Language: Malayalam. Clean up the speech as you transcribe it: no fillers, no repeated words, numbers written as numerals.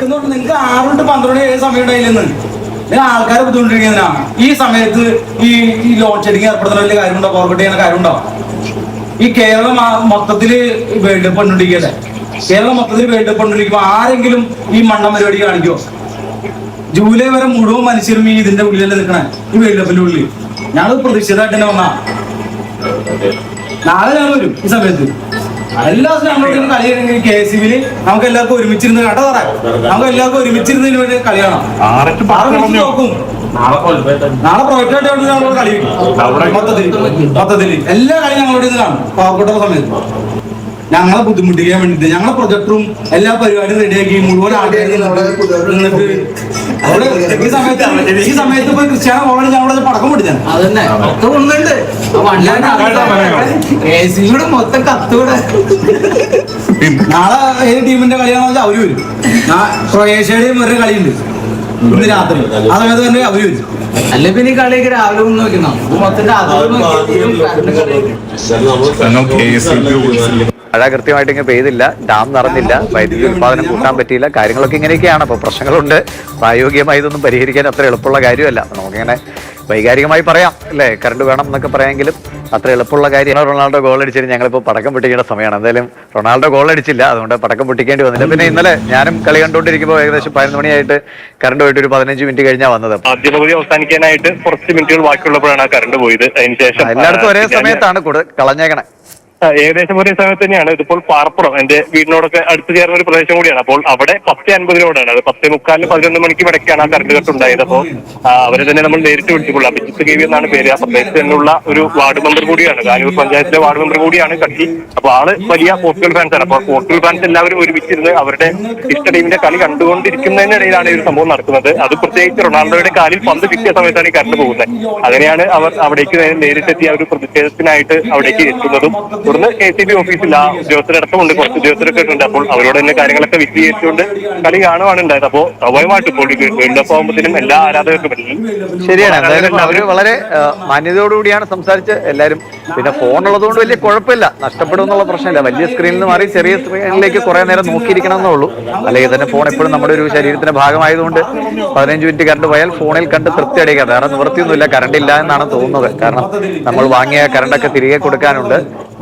നിങ്ങൾക്ക് 6 to 12 സമയം ഉണ്ടായില്ലെന്ന് നിങ്ങൾ ആൾക്കാരെ ബുദ്ധിമുട്ടിരിക്കുന്നതിനാ. ഈ സമയത്ത് ഈ ലോഡ് ഷെഡിങ് ഏർപ്പെടുത്തുന്ന വലിയ കാര്യമുണ്ടോ? കോർപ്പറേറ്റ് ചെയ്യുന്ന കാര്യമുണ്ടോ? ഈ കേരളം മൊത്തത്തില് വേൾഡ് കപ്പ് കൊണ്ടിരിക്കല്ലേ? കേരളം മൊത്തത്തിൽ വേൾഡ് കപ്പ് കൊണ്ടിരിക്കുമ്പോ ആരെങ്കിലും ഈ മണ്ണം പരിപാടി കാണിക്കോ? ജൂലൈ വരെ മുഴുവൻ മനുഷ്യരും ഈ ഇതിന്റെ ഉള്ളിലല്ലേ നിൽക്കണേ, ഈ വേൾഡ് കപ്പിന്റെ ഉള്ളിൽ. ഞങ്ങൾ പ്രതീക്ഷിതമായിട്ട് തന്നെ വന്നാ നാളെ ഞങ്ങൾ വരും ഈ സമയത്ത്. എല്ലാ ദിവസവും ഞങ്ങളോട് കളി KCB-ല് നമുക്ക് എല്ലാവർക്കും ഒരുമിച്ചിരുന്ന് കേട്ടോ സാറേ, നമുക്ക് എല്ലാവർക്കും ഒരുമിച്ചിരുന്നതിന് വേണ്ടി കളി കാണാം. നോക്കും നാളെ പ്രൊജക്റ്റായിട്ട് ഞങ്ങളോട് കളി മൊത്തത്തില് എല്ലാ കളി ഞങ്ങളോട് ഇന്ന് കാണും. പാവപ്പെട്ട സമയത്ത് ഞങ്ങളെ ബുദ്ധിമുട്ടിക്കാൻ വേണ്ടിട്ട് ഞങ്ങളെ പ്രൊജക്ടറും എല്ലാ പരിപാടിയും റെഡിയാക്കി മുഴുവൻ ആൾക്കാർ നിന്നിട്ട് അവിടെ ഈ സമയത്ത് ഇപ്പൊ ക്രിസ്ത്യാനോ റൊണാൾഡോ ഞങ്ങളോട് പടക്കം പിടിച്ചാണ്. അതന്നെ മൊത്തം കത്തൂടെ. നാളെ ഏത് ടീമിന്റെ കളിയാണെന്ന് വെച്ചാൽ അവര് വരും. ക്രൊയേഷ്യയുടെയും ഒരു കളിയുണ്ട് ഇന്ന് രാത്രി, ആ സമയത്ത് തന്നെ അവര് വരും. അല്ല പിന്നെ ഈ കളിയൊക്കെ രാവിലെ ഒന്ന് നോക്കണം. മഴ കൃത്യമായിട്ട് ഇങ്ങനെ പെയ്തില്ല, ഡാം നിറഞ്ഞില്ല, വൈദ്യുതി ഉത്പാദനം കൂട്ടാൻ പറ്റിയില്ല, കാര്യങ്ങളൊക്കെ ഇങ്ങനെയൊക്കെയാണ്. അപ്പോൾ പ്രശ്നങ്ങളുണ്ട്. പ്രായോഗികമായി ഇതൊന്നും പരിഹരിക്കാൻ അത്ര എളുപ്പമുള്ള കാര്യമല്ല. നമുക്കിങ്ങനെ വൈകാരികമായി പറയാം അല്ലേ, കറണ്ട് വേണം എന്നൊക്കെ പറയാമെങ്കിലും അത്ര എളുപ്പമുള്ള കാര്യമാണ്. റൊണാൾഡോ ഗോൾ അടിച്ചിട്ട് ഞങ്ങളിപ്പോൾ പടക്കം പൊട്ടിക്കേണ്ട സമയമാണ്. എന്തായാലും റൊണാൾഡോ ഗോൾ അടിച്ചില്ല, അതുകൊണ്ട് പടക്കം പൊട്ടിക്കേണ്ടി വന്നില്ല. പിന്നെ ഇന്നലെ ഞാനും കളി കണ്ടുകൊണ്ടിരിക്കുമ്പോൾ ഏകദേശം 11 മണിയായിട്ട് കറണ്ട് പോയിട്ട് ഒരു 15 മിനിറ്റ് കഴിഞ്ഞാൽ വന്നത്. ആദ്യ പകുതി അവസാനിക്കാനായിട്ട് കുറച്ച് മിനിറ്റുകൾ ബാക്കിയുള്ളപ്പോഴാണ് കറണ്ട് പോയത്. അതിനുശേഷം എല്ലായിടത്തും ഒരേ സമയത്താണ് കളഞ്ഞേക്കണേ. ഏകദേശം ഒരേ സമയത്ത് തന്നെയാണ്. ഇതിപ്പോൾ പാറപ്പുറം എന്റെ വീടിനോടൊക്കെ അടുത്ത് ചേർന്ന ഒരു പ്രദേശം കൂടിയാണ്. അപ്പോൾ അവിടെ 10:50 അത് 10:45 11 മണിക്ക് ഇടയ്ക്കാണ് ആ കറണ്ട് കട്ട് ഉണ്ടായത്. അപ്പോൾ അവരെ തന്നെ നമ്മൾ നേരിട്ട് വിളിച്ചുകൊള്ളു. അഭിജിത്ത് KV എന്നാണ് പേര്. ആ പ്രദേശത്ത് തന്നെയുള്ള ഒരു വാർഡ് മെമ്പർ കൂടിയാണ്, കാനൂർ പഞ്ചായത്തിലെ വാർഡ് മെമ്പർ കൂടിയാണ് കക്ഷി. അപ്പോൾ ആള് വലിയ പോർച്ചുഗൽ ഫാൻസാണ്. അപ്പോൾ പോർച്ചുഗൽ ഫാൻസ് എല്ലാവരും ഒരുമിച്ചിരുന്ന് അവരുടെ ഇഷ്ട ടീമിന്റെ കളി കണ്ടുകൊണ്ടിരിക്കുന്നതിനിടയിലാണ് ഈ ഒരു സംഭവം നടക്കുന്നത്. അത് പ്രത്യേകിച്ച് റൊണാൾഡോയുടെ കാലിൽ പന്ത് കിട്ടിയ സമയത്താണ് ഈ കറണ്ട് പോകുന്നത്. അങ്ങനെയാണ് അവർ അവിടേക്ക് നേരിട്ടെത്തി ആ ഒരു പ്രതിഷേധത്തിനായിട്ട് അവിടേക്ക് എത്തുന്നതും. തുടർന്ന് KCB ഓഫീസിൽ ആ ഉദ്യോഗസ്ഥരടക്കമുണ്ട്, കുറച്ച് ഉദ്യോഗസ്ഥരൊക്കെ ഉണ്ട്. അപ്പോൾ അവരോട് തന്നെ കാര്യങ്ങളൊക്കെ വിശദീകരിച്ചുകൊണ്ട് കളി കാണുവാണ് ഉണ്ടായത്. അപ്പോൾ സ്വാഭാവികമായിട്ട് ഇപ്പോൾ വേൾഡ് കപ്പ് ആകുമ്പോഴത്തേനും എല്ലാ ആരാധകർക്കും ശരിയാണ്. എന്തായാലും അവര് വളരെ മാന്യതയോടുകൂടിയാണ് സംസാരിച്ച് എല്ലാവരും. പിന്നെ ഫോൺ ഉള്ളതുകൊണ്ട് വലിയ കുഴപ്പമില്ല, നഷ്ടപ്പെടും എന്നുള്ള പ്രശ്നമില്ല. വലിയ സ്ക്രീനിൽ നിന്ന് മാറി ചെറിയ സ്ക്രീനിലേക്ക് കുറെ നേരം നോക്കിയിരിക്കണം എന്നേ ഉള്ളൂ. അല്ലെങ്കിൽ തന്നെ ഫോൺ എപ്പോഴും നമ്മുടെ ഒരു ശരീരത്തിന്റെ ഭാഗമായതുകൊണ്ട് 15 മിനിറ്റ് കറണ്ട് പോയാൽ ഫോണിൽ കണ്ട് തൃപ്തി അടിക്കാം. വേറെ നിവൃത്തിയൊന്നുമില്ല, കറണ്ട് ഇല്ല എന്നാണ് തോന്നുന്നത്. കാരണം നമ്മൾ വാങ്ങിയ കറണ്ടൊക്കെ തിരികെ കൊടുക്കാനുണ്ട്.